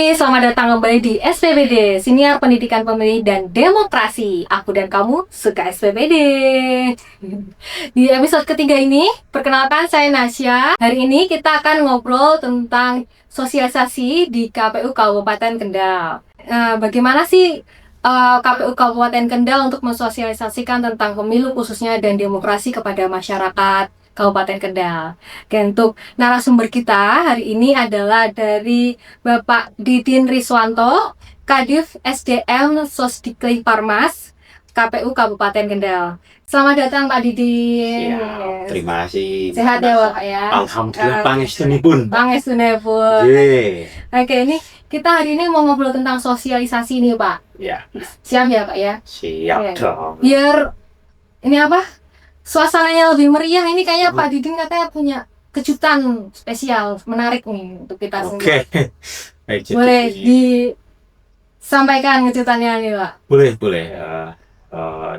Hai, selamat datang kembali di SPPD, Siniar Pendidikan Pemilih dan Demokrasi. Aku dan kamu suka SPPD. Di episode ketiga ini, perkenalkan saya Nasya. Hari ini kita akan ngobrol tentang sosialisasi di KPU Kabupaten Kendal. Bagaimana sih KPU Kabupaten Kendal untuk mensosialisasikan tentang pemilu khususnya dan demokrasi kepada masyarakat Kabupaten Kendal. Dan untuk narasumber kita hari ini adalah dari Bapak Didin Riswanto, Kadif SDM Sosdikli Parmas, KPU Kabupaten Kendal. Selamat datang Pak Didin. Siap, terima kasih. Sehat ya Pak ya? Alhamdulillah, pangestunipun. Pangestunipun. Oke, ini kita hari ini mau ngobrol tentang sosialisasi nih Pak. Ya. Siap ya Pak ya? Siap dong. Biar ini apa? Suasananya lebih meriah, ini kayaknya Pak Didin katanya punya kejutan spesial menarik nih untuk kita semua. Oke. Boleh disampaikan kejutannya nih Pak? Boleh.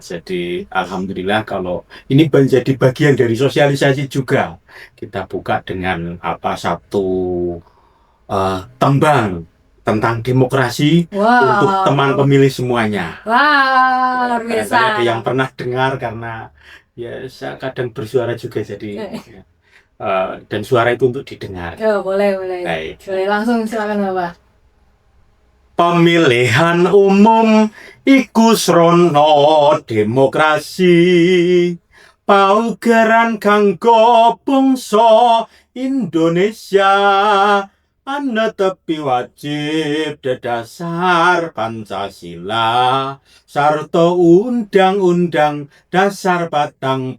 Jadi alhamdulillah kalau ini menjadi bagian dari sosialisasi juga. Kita buka dengan satu tembang tentang demokrasi untuk teman pemilih semuanya. Wah, luar biasa. Saya ada yang pernah dengar karena ya saya kadang bersuara juga jadi dan suara itu untuk didengar. Boleh. Baik. Boleh langsung silakan Bapak. Pemilihan umum iku srana demokrasi, paugeran kanggo bangsa Indonesia, anetepi wajib dhasar Pancasila sarta Undang-Undang Dasar 45.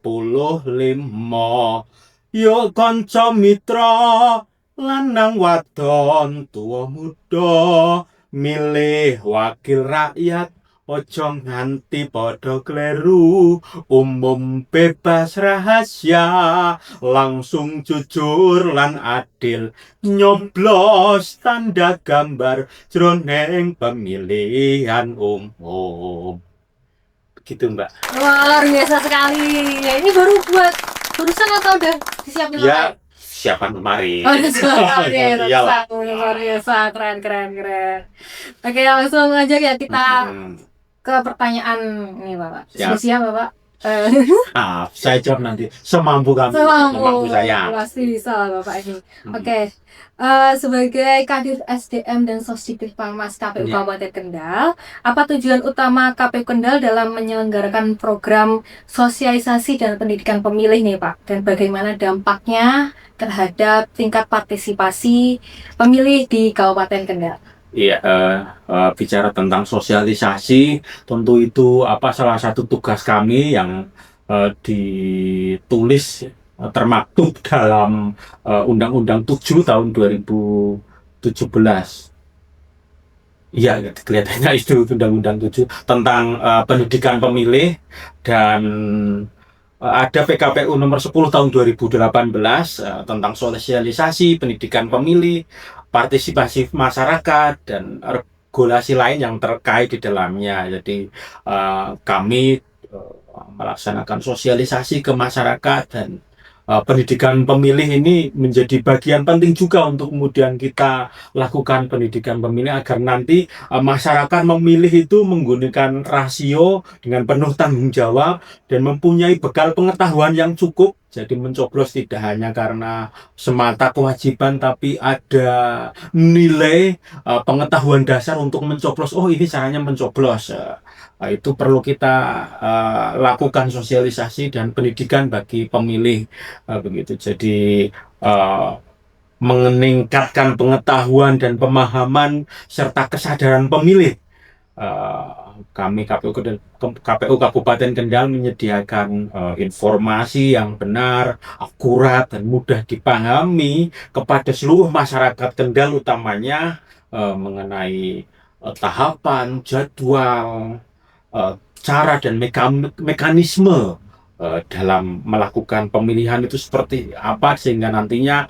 Yo kanca mitra lanang wadon tuwa muda milih wakil rakyat, ojo nganti padha kleru, umum bebas rahasia, langsung jujur lan adil, nyoblos tanda gambar jroning pemilihan umum. Begitu Mbak. Luar biasa sekali. Ya, ini barusan atau udah disiapin ya siapan kemarin. Luar biasa, keren. Oke, langsung aja ya kita ke pertanyaan ini Bapak. Siap Bapak? Saya jawab nanti semampu kami. Semampu saya. Pasti bisa Bapak ini. Oke. Sebagai Kadif SDM dan Sosdikli Parmas KPU Kabupaten Kendal, apa tujuan utama KPU Kendal dalam menyelenggarakan program sosialisasi dan pendidikan pemilih nih Pak? Dan bagaimana dampaknya terhadap tingkat partisipasi pemilih di Kabupaten Kendal? Iya, bicara tentang sosialisasi, tentu itu salah satu tugas kami yang ditulis termaktub dalam Undang-Undang 7 tahun 2017. Iya, kelihatannya itu Undang-Undang 7 tentang pendidikan pemilih, dan ada PKPU nomor 10 tahun 2018 tentang sosialisasi pendidikan pemilih, partisipasi masyarakat, dan regulasi lain yang terkait di dalamnya. Jadi kami melaksanakan sosialisasi ke masyarakat, dan pendidikan pemilih ini menjadi bagian penting juga untuk kemudian kita lakukan pendidikan pemilih agar nanti masyarakat memilih itu menggunakan rasio dengan penuh tanggung jawab dan mempunyai bekal pengetahuan yang cukup. Jadi mencoblos tidak hanya karena semata kewajiban, tapi ada nilai pengetahuan dasar untuk mencoblos. Oh, ini caranya mencoblos. Itu perlu kita lakukan sosialisasi dan pendidikan bagi pemilih, begitu. Jadi meningkatkan pengetahuan dan pemahaman serta kesadaran pemilih. Kami KPU Kabupaten Kendal menyediakan informasi yang benar, akurat, dan mudah dipahami kepada seluruh masyarakat Kendal, utamanya mengenai tahapan, jadwal, cara dan mekanisme dalam melakukan pemilihan itu seperti apa, sehingga nantinya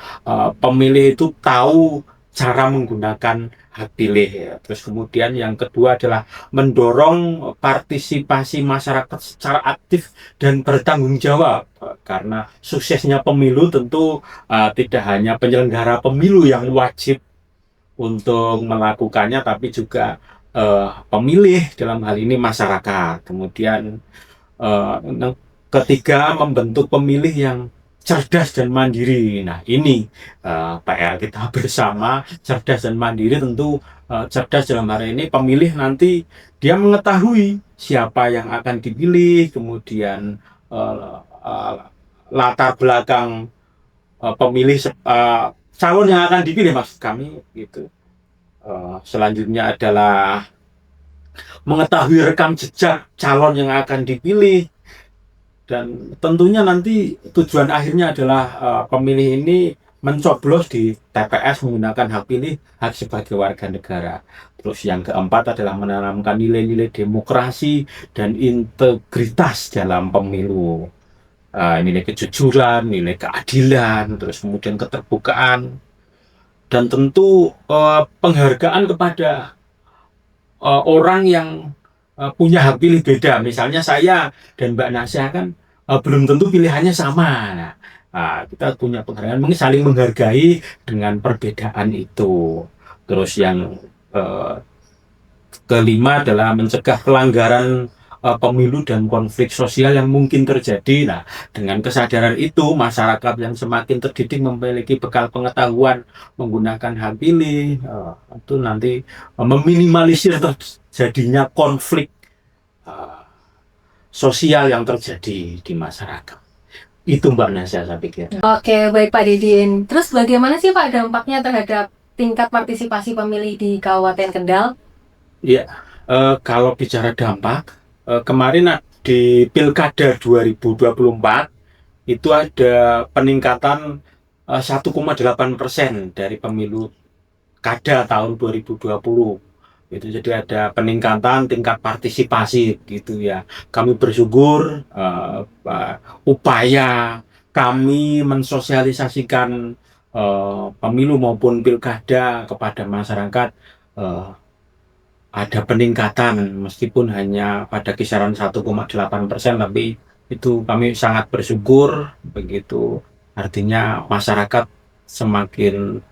pemilih itu tahu cara menggunakan hak pilih. Terus kemudian yang kedua adalah mendorong partisipasi masyarakat secara aktif dan bertanggung jawab, karena suksesnya pemilu tentu tidak hanya penyelenggara pemilu yang wajib untuk melakukannya, tapi juga pemilih dalam hal ini masyarakat. Kemudian ketiga, membentuk pemilih yang cerdas dan mandiri. Nah, ini PR kita bersama. Cerdas dan mandiri tentu cerdas dalam hal ini pemilih nanti dia mengetahui siapa yang akan dipilih, kemudian eh, eh, latar belakang pemilih calon yang akan dipilih, maksud kami gitu. Selanjutnya adalah mengetahui rekam jejak calon yang akan dipilih, dan tentunya nanti tujuan akhirnya adalah pemilih ini mencoblos di TPS menggunakan hak pilih, hak sebagai warga negara. Terus yang keempat adalah menanamkan nilai-nilai demokrasi dan integritas dalam pemilu. Nilai kejujuran, nilai keadilan, terus kemudian keterbukaan, dan tentu penghargaan kepada orang yang punya hak pilih beda. Misalnya saya dan Mbak Nasya kan belum tentu pilihannya sama. Nah, kita punya penghargaan, mungkin saling menghargai dengan perbedaan itu. Terus yang eh, kelima adalah mencegah pelanggaran pemilu dan konflik sosial yang mungkin terjadi. Nah, dengan kesadaran itu, masyarakat yang semakin terdidik memiliki bekal pengetahuan menggunakan hak pilih, itu nanti meminimalisir terjadinya konflik uh, sosial yang terjadi di masyarakat. Itu Mbak Nasya, saya pikir. Oke, baik Pak Didin. Terus bagaimana sih Pak dampaknya terhadap tingkat partisipasi pemilih di Kabupaten Kendal? Ya, kalau bicara dampak, kemarin di Pilkada 2024 itu ada peningkatan 1,8% dari pemilu kada tahun 2020. Itu jadi ada peningkatan tingkat partisipasi gitu ya. Kami bersyukur upaya kami mensosialisasikan pemilu maupun pilkada kepada masyarakat eh, ada peningkatan, meskipun hanya pada kisaran 1,8%, tapi itu kami sangat bersyukur begitu. Artinya masyarakat semakin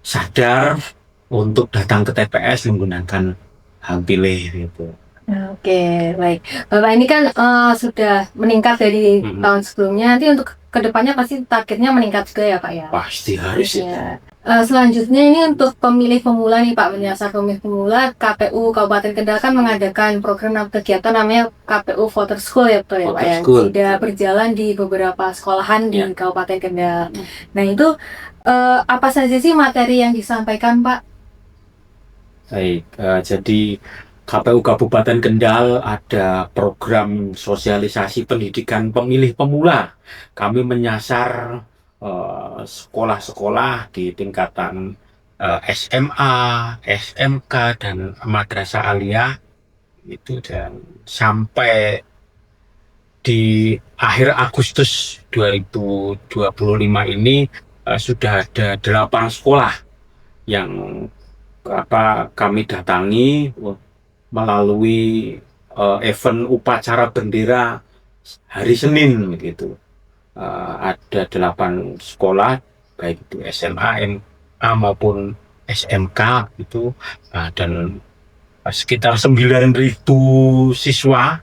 sadar untuk datang ke TPS menggunakan hak pilih gitu. Oke, baik. Bapak ini kan sudah meningkat dari tahun sebelumnya. Nanti untuk kedepannya pasti targetnya meningkat juga ya Pak ya? Pasti harus itu. Ya. Selanjutnya ini untuk pemilih pemula nih Pak, menyasar pemilih pemula, KPU Kabupaten Kendal kan mengadakan program kegiatan namanya KPU Voter School ya betul ya Pak ya? Sudah berjalan di beberapa sekolahan di Kabupaten Kendal. Nah itu apa saja sih materi yang disampaikan Pak? Baik, jadi KPU Kabupaten Kendal ada program sosialisasi pendidikan pemilih pemula. Kami menyasar sekolah-sekolah di tingkatan SMA, SMK, dan madrasah aliyah itu, dan sampai di akhir Agustus 2025 ini sudah ada 8 sekolah yang kami datangi melalui event upacara bendera hari Senin gitu. Ada 8 sekolah baik itu SMA, MA maupun SMK itu, dan sekitar 9.000 siswa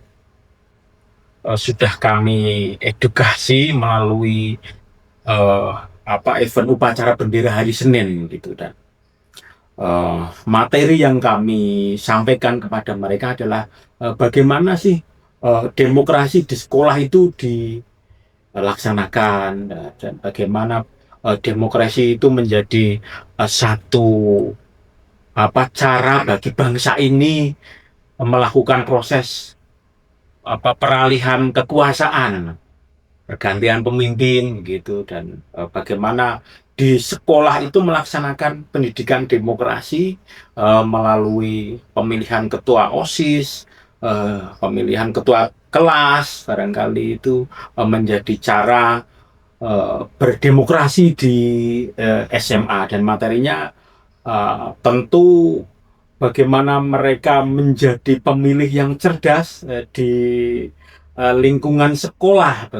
sudah kami edukasi melalui event upacara bendera hari Senin gitu. Dan materi yang kami sampaikan kepada mereka adalah bagaimana sih demokrasi di sekolah itu dilaksanakan, dan bagaimana demokrasi itu menjadi satu cara bagi bangsa ini melakukan proses peralihan kekuasaan, pergantian pemimpin gitu, dan bagaimana di sekolah itu melaksanakan pendidikan demokrasi melalui pemilihan ketua OSIS, pemilihan ketua kelas, barangkali itu menjadi cara berdemokrasi di SMA. Dan materinya tentu bagaimana mereka menjadi pemilih yang cerdas di lingkungan sekolah,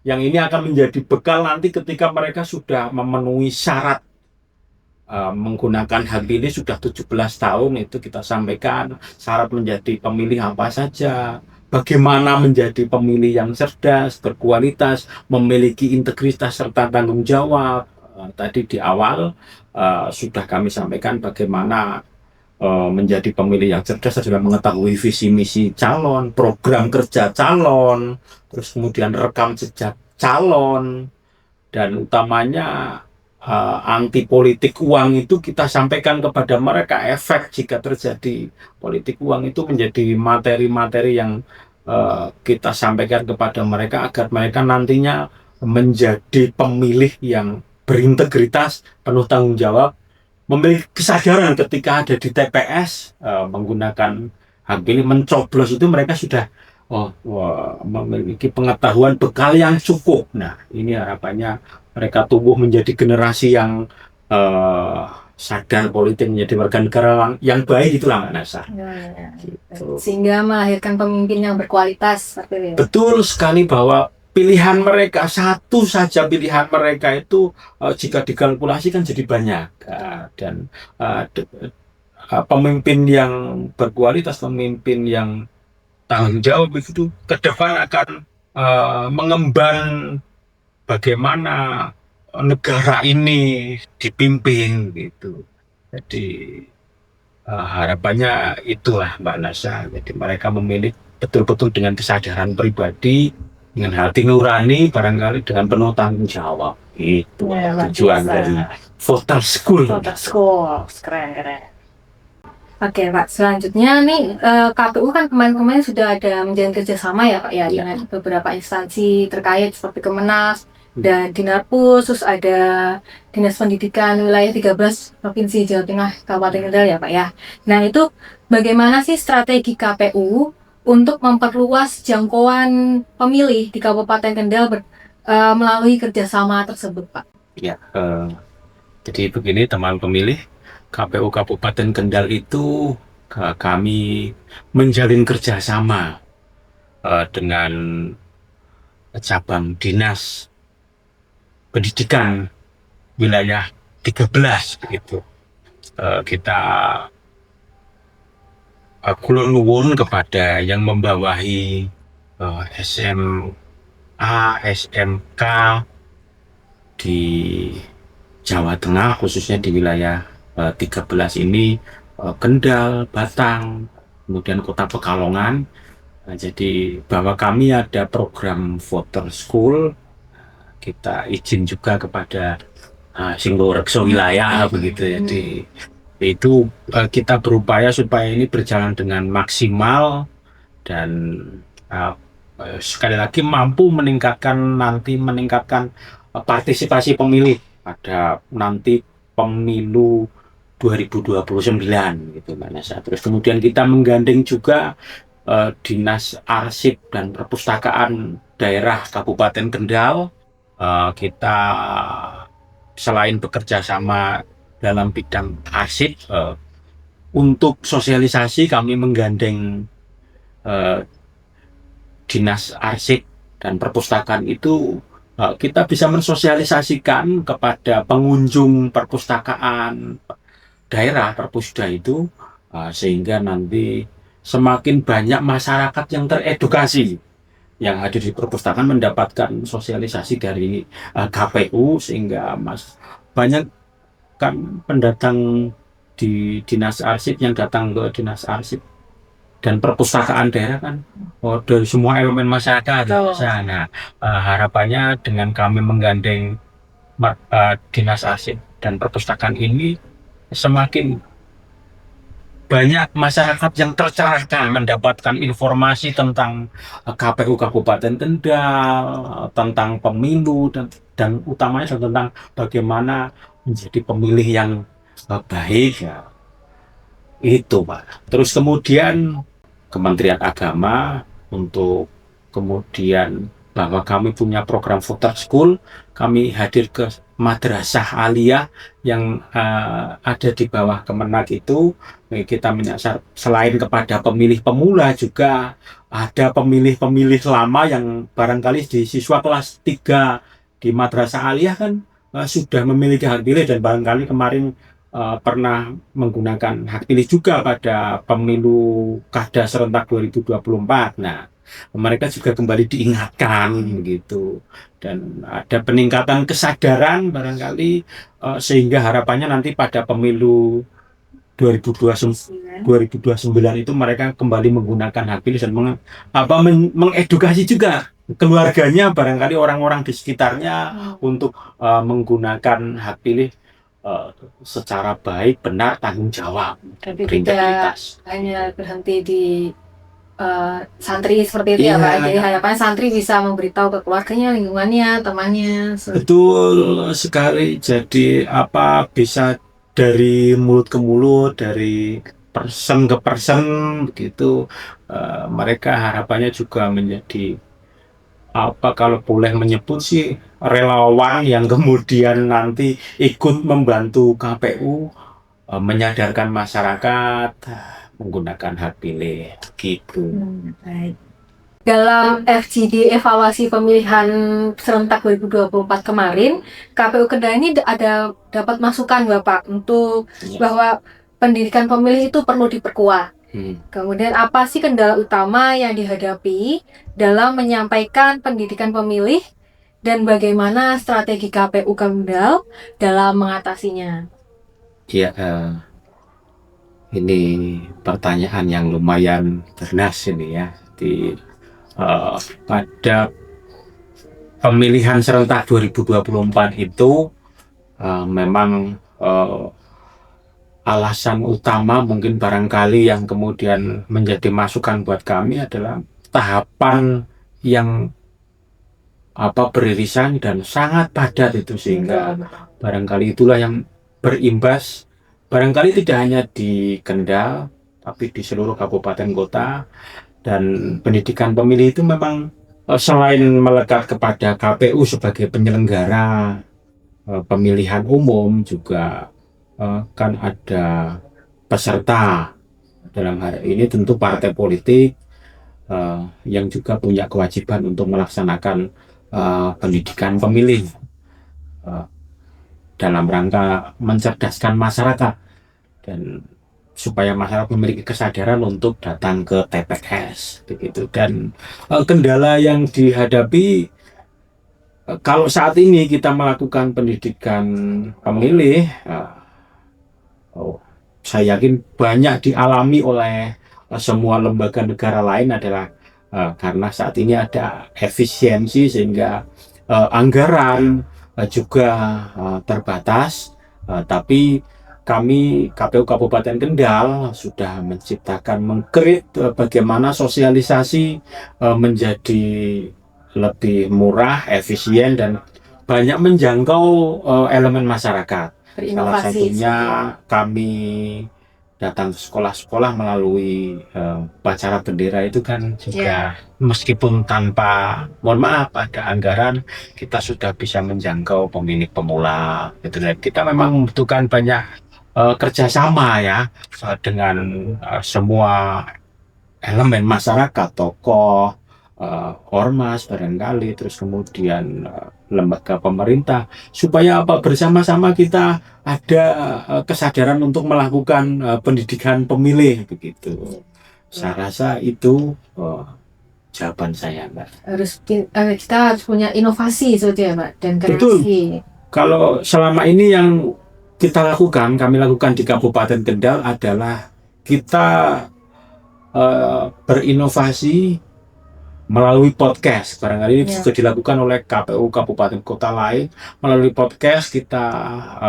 yang ini akan menjadi bekal nanti ketika mereka sudah memenuhi syarat menggunakan hak pilih sudah 17 tahun, itu kita sampaikan syarat menjadi pemilih apa saja, bagaimana menjadi pemilih yang cerdas, berkualitas, memiliki integritas serta tanggung jawab. Tadi di awal sudah kami sampaikan bagaimana menjadi pemilih yang cerdas adalah mengetahui visi misi calon, program kerja calon, terus kemudian rekam jejak calon, dan utamanya anti politik uang itu kita sampaikan kepada mereka. Efek jika terjadi politik uang itu menjadi materi-materi yang kita sampaikan kepada mereka agar mereka nantinya menjadi pemilih yang berintegritas, penuh tanggung jawab, memiliki kesadaran ketika ada di TPS menggunakan hak pilih mencoblos itu mereka sudah memiliki pengetahuan bekal yang cukup. Nah, ini harapannya mereka tumbuh menjadi generasi yang sadar politik, menjadi warga negara yang baik, itulah Mbak Nasa. Gitu. Sehingga melahirkan pemimpin yang berkualitas seperti itu. Betul sekali bahwa pilihan mereka, satu saja pilihan mereka itu jika dikalkulasi kan jadi banyak. Dan pemimpin yang berkualitas, pemimpin yang tanggung jawab itu ke depan akan mengemban bagaimana negara ini dipimpin gitu. Jadi harapannya itulah Mbak Nasa. Jadi mereka memilih betul-betul dengan kesadaran pribadi, dengan hati nurani, barangkali dengan penuh tanggung jawab. Itu tujuan dari Voter School. Voter School, keren. Oke Pak, selanjutnya nih KPU kan kemarin sudah ada menjalin kerjasama ya Pak ya, dengan beberapa instansi terkait seperti Kemenas dan Dinarpus, terus ada Dinas Pendidikan Wilayah 13 Provinsi Jawa Tengah Kabupaten Kendal ya Pak ya. Nah itu bagaimana sih strategi KPU untuk memperluas jangkauan pemilih di Kabupaten Kendal melalui kerjasama tersebut Pak? Ya, jadi begini teman pemilih, KPU Kabupaten Kendal itu kami menjalin kerjasama dengan cabang Dinas Pendidikan Wilayah 13 begitu. Kita kulon nuwun kepada yang membawahi SMA, SMK di Jawa Tengah, khususnya di wilayah 13 ini, Kendal, Batang, kemudian Kota Pekalongan. Jadi bahwa kami ada program Voter School, kita izin juga kepada Singgorekso wilayah begitu. Jadi itu kita berupaya supaya ini berjalan dengan maksimal dan sekali lagi mampu meningkatkan partisipasi pemilih pada nanti pemilu 2029 gitu Mbak Nasa. Terus kemudian kita menggandeng juga Dinas Arsip dan Perpustakaan Daerah Kabupaten Kendal. Kita selain bekerja sama dalam bidang arsip, untuk sosialisasi kami menggandeng Dinas Arsip dan Perpustakaan itu. Kita bisa mensosialisasikan kepada pengunjung perpustakaan daerah Perpusda itu, sehingga nanti semakin banyak masyarakat yang teredukasi yang hadir di perpustakaan mendapatkan sosialisasi dari KPU, sehingga banyak kan pendatang di Dinas Arsip yang datang ke Dinas Arsip dan Perpustakaan daerah kan dari semua elemen masyarakat. Nah, harapannya dengan kami menggandeng Dinas Arsip dan Perpustakaan ini, semakin banyak masyarakat yang tercerahkan mendapatkan informasi tentang KPU Kabupaten Kendal, tentang pemilu, dan utamanya tentang bagaimana menjadi pemilih yang baik ya. Itu Pak. Terus kemudian Kementerian Agama untuk kemudian bahwa kami punya program Voter School, kami hadir ke madrasah aliyah yang ada di bawah Kemenak itu. Kita menyasar selain kepada pemilih pemula, juga ada pemilih-pemilih lama yang barangkali di siswa kelas 3 di madrasah aliyah kan sudah memiliki hak pilih, dan barangkali kemarin pernah menggunakan hak pilih juga pada pemilu kada serentak 2024. Nah, mereka juga kembali diingatkan begitu, dan ada peningkatan kesadaran barangkali, sehingga harapannya nanti pada pemilu 2029 itu mereka kembali menggunakan hak pilih dan mengedukasi juga keluarganya, barangkali orang-orang di sekitarnya untuk menggunakan hak pilih secara baik, benar, tanggung jawab, Tapi tidak berintegritas. hanya berhenti di santri seperti itu ya Pak. Iya, Jadi harapannya santri bisa memberitahu ke keluarganya, lingkungannya, temannya. betul sekali. Jadi bisa dari mulut ke mulut, dari person ke person begitu. Mereka harapannya juga menjadi kalau boleh menyebut sih, relawan yang kemudian nanti ikut membantu KPU menyadarkan masyarakat menggunakan hak pilih gitu. Baik. Dalam FGD evaluasi pemilihan serentak 2024 kemarin, KPU Kendal ini ada dapat masukan Bapak untuk bahwa pendidikan pemilih itu perlu diperkuat. Kemudian apa sih kendala utama yang dihadapi dalam menyampaikan pendidikan pemilih dan bagaimana strategi KPU Kendal dalam mengatasinya? Ya, ini pertanyaan yang lumayan bernas ini ya. Pada pemilihan serentak 2024 itu memang alasan utama mungkin barangkali yang kemudian menjadi masukan buat kami adalah tahapan yang beririsan dan sangat padat itu, sehingga barangkali itulah yang berimbas barangkali tidak hanya di Kendal tapi di seluruh kabupaten kota. Dan pendidikan pemilih itu memang selain melekat kepada KPU sebagai penyelenggara pemilihan umum, juga kan ada peserta, dalam hal ini tentu partai politik yang juga punya kewajiban untuk melaksanakan pendidikan pemilih dalam rangka mencerdaskan masyarakat dan supaya masyarakat memiliki kesadaran untuk datang ke TPS begitu. Dan kendala yang dihadapi kalau saat ini kita melakukan pendidikan pemilih, saya yakin banyak dialami oleh semua lembaga negara lain adalah karena saat ini ada efisiensi sehingga anggaran juga terbatas, tapi kami KPU Kabupaten Kendal sudah mengkreat bagaimana sosialisasi menjadi lebih murah, efisien, dan banyak menjangkau elemen masyarakat. Salah satunya kami datang ke sekolah-sekolah melalui upacara bendera itu kan juga meskipun tanpa, mohon maaf, ada anggaran, kita sudah bisa menjangkau pemilih pemula. Gitu. Kita memang membutuhkan banyak kerjasama ya dengan semua elemen masyarakat, tokoh, ormas barangkali, terus kemudian lembaga pemerintah, supaya bersama-sama kita ada kesadaran untuk melakukan pendidikan pemilih begitu. Saya rasa itu jawaban saya, Mbak. Kita harus punya inovasi saja, Mbak, dan kreasi. Betul. Kalau selama ini yang kami lakukan di Kabupaten Kendal adalah kita berinovasi melalui podcast. Barangkali ini juga dilakukan oleh KPU Kabupaten Kota lain. Melalui podcast kita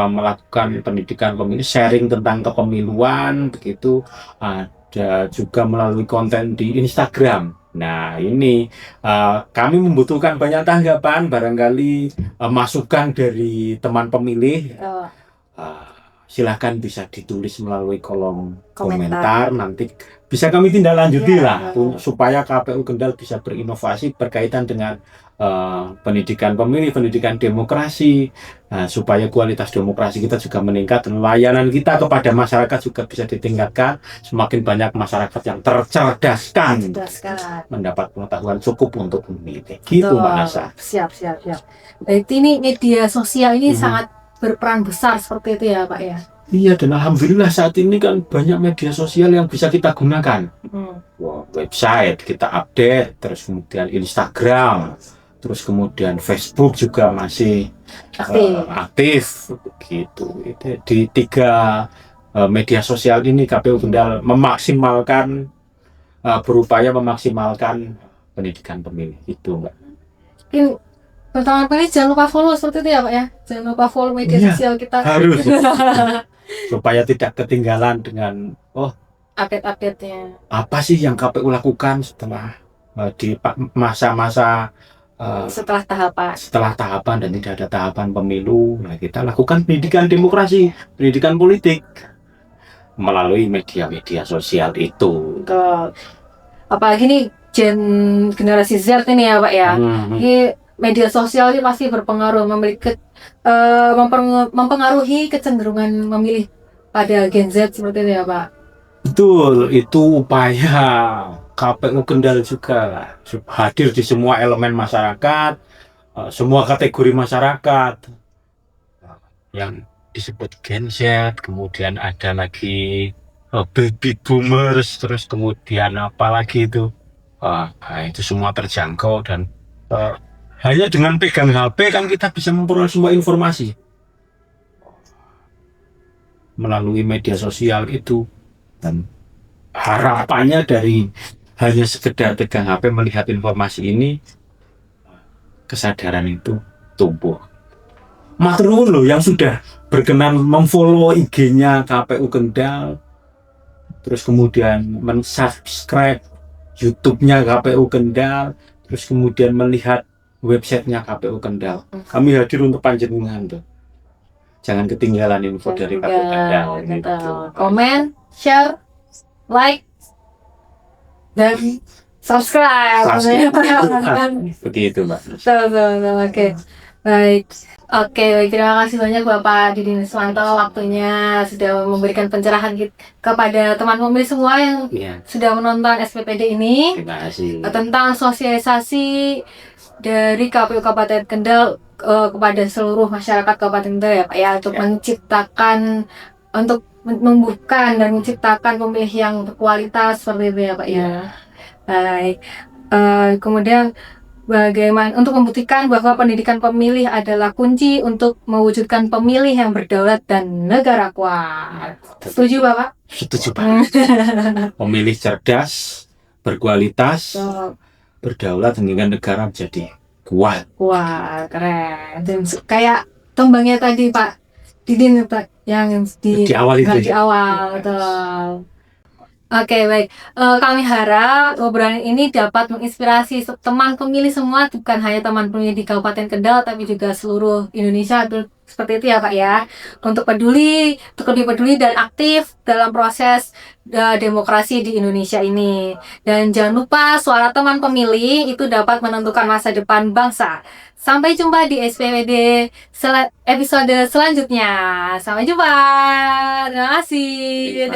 melakukan pendidikan pemilih, sharing tentang kepemiluan begitu. Ada juga melalui konten di Instagram. Nah, ini kami membutuhkan banyak tanggapan, barangkali masukan dari teman pemilih. Silahkan bisa ditulis melalui kolom komentar. Nanti bisa kami tindak lanjuti supaya KPU Kendal bisa berinovasi berkaitan dengan pendidikan pemilih, pendidikan demokrasi, supaya kualitas demokrasi kita juga meningkat dan layanan kita kepada masyarakat juga bisa ditingkatkan. Semakin banyak masyarakat yang tercerdaskan, mendapat pengetahuan cukup untuk memilih. Gitu, Mbak Nasa. Siap. Berarti ini media sosial ini sangat berperan besar seperti itu ya, Pak ya? Iya, dan alhamdulillah saat ini kan banyak media sosial yang bisa kita gunakan. Hmm. Website kita update, terus kemudian Instagram, terus kemudian Facebook juga masih aktif begitu. Itu di tiga media sosial ini KPU Kendal memaksimalkan berupaya memaksimalkan pendidikan pemilih itu, Mbak. Mungkin pertama kali jangan lupa follow seperti itu ya Pak ya. Jangan lupa follow media Iya, sosial kita. harus supaya tidak ketinggalan dengan Update-update-nya. apa sih yang KPU lakukan setelah di masa-masa Setelah tahapan dan tidak ada tahapan pemilu. Nah, kita lakukan pendidikan demokrasi, pendidikan politik melalui media-media sosial itu. Betul. Apalagi nih generasi Z ini ya Pak ya. Ini media sosial ini pasti berpengaruh mempengaruhi kecenderungan memilih pada Gen Z seperti itu ya Pak. Betul, itu upaya KPU Kendal juga hadir di semua elemen masyarakat, semua kategori masyarakat yang disebut Gen Z, kemudian ada lagi baby boomers, terus kemudian apa lagi itu, itu semua terjangkau dan hanya dengan pegang HP kan kita bisa memperoleh semua informasi melalui media sosial itu. Dan harapannya dari hanya sekedar pegang HP melihat informasi ini, kesadaran itu tumbuh. Matur nuwun loh yang sudah berkenan memfollow IG-nya KPU Kendal, terus kemudian mensubscribe YouTube-nya KPU Kendal, terus kemudian melihat websitenya KPU Kendal. Kami hadir untuk panjenengan tuh. Jangan ketinggalan info dari KPU Kendal. Gitu. Komen, share, like, dan subscribe. Begitu, Mbak. Oke. Baik. Oke, terima kasih banyak Bapak Didi Niswanto waktunya sudah memberikan pencerahan kepada teman pemilih semua yang sudah menonton SPPD ini. Terima kasih. Tentang sosialisasi dari KPU Kabupaten Kendal kepada seluruh masyarakat Kabupaten Kendal ya Pak ya, untuk membuka dan menciptakan pemilih yang berkualitas seperti itu ya Pak ya. Baik. Kemudian bagaimana untuk membuktikan bahwa pendidikan pemilih adalah kunci untuk mewujudkan pemilih yang berdaulat dan negara kuat. Setuju Bapak? Setuju Pak. Pemilih cerdas, berkualitas, berdaulat hingga negara menjadi kuat. Wah, keren. Dan kayak tembangnya tadi Pak Didin yang di awal itu. Di awal, betul. Oke, baik. Kami harap obrolan ini dapat menginspirasi teman pemilih semua, bukan hanya teman pemilih di Kabupaten Kendal, tapi juga seluruh Indonesia. Seperti itu ya Pak ya. Untuk lebih peduli dan aktif dalam proses demokrasi di Indonesia ini. Dan jangan lupa suara teman pemilih itu dapat menentukan masa depan bangsa. Sampai jumpa di SPPD episode selanjutnya. Sampai jumpa. Terima kasih.